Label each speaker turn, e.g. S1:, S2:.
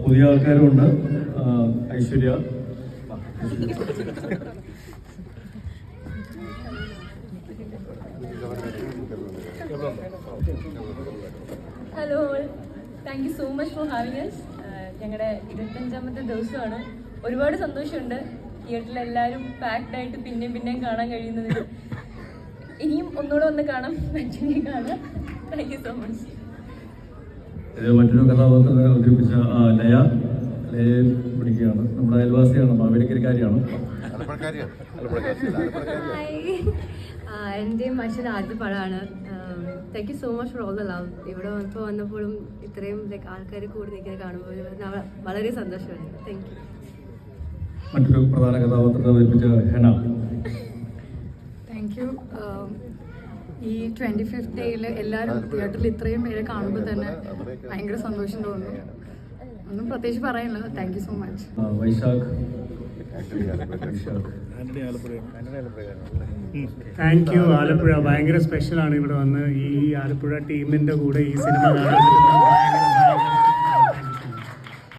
S1: പുതിയ ആൾക്കാരുണ്ട്. Aishwarya,
S2: hello, thank you so much for having us. ഞങ്ങളുടെ 25ാമത്തെ ദിവസമാണ്. ഒരുപാട് സന്തോഷമുണ്ട് തിയേറ്ററിലെല്ലാവരും പാക്ഡ് ആയിട്ട് പിന്നെയും കാണാൻ കഴിയുന്നതിൽ. ഇനിയും ഒന്നുകൂടെ ഒന്ന് കാണാം, മറ്റൊരു കാണാം. Thank you so much.
S1: മറ്റൊരു കഥാപാത്രത്തെ അവതരിപ്പിച്ച ലയെ വിളിക്കുകയാണ്. നമ്മുടെ അയൽവാസിയാണ്, മാവേലിക്കരക്കാരിയാണ്.
S3: എൻ്റെയും അച്ഛൻ ആദ്യത്തെ പടമാണ്. Thank you so much for all the love. ഇവിടെ വന്നപ്പോഴും ഇത്രയും ആൾക്കാർ കൂടി നിൽക്കുന്നത് കാണുമ്പോൾ വളരെ സന്തോഷമുണ്ട്. Thank you.
S1: മറ്റൊരു പ്രധാന കഥാപാത്രത്തെ അവതരിപ്പിച്ച ഹെന.
S4: Thank you. ഈ 25th ഡേയിൽ എല്ലാവരും തിയേറ്ററിൽ ഇത്രയും പേരെ കാണുമ്പോൾ തന്നെ ഭയങ്കര സന്തോഷം തോന്നുന്നു. ഒന്നും പ്രത്യേകിച്ച് പറയാനില്ല. Thank you so much.
S1: Vaishakh.
S5: Thank you. Alappuzha ഭയങ്കര സ്പെഷ്യലാണ് ഇവിടെ വന്ന് ഈ ആലപ്പുഴ ടീമിൻ്റെ കൂടെ ഈ സിനിമ കാണാൻ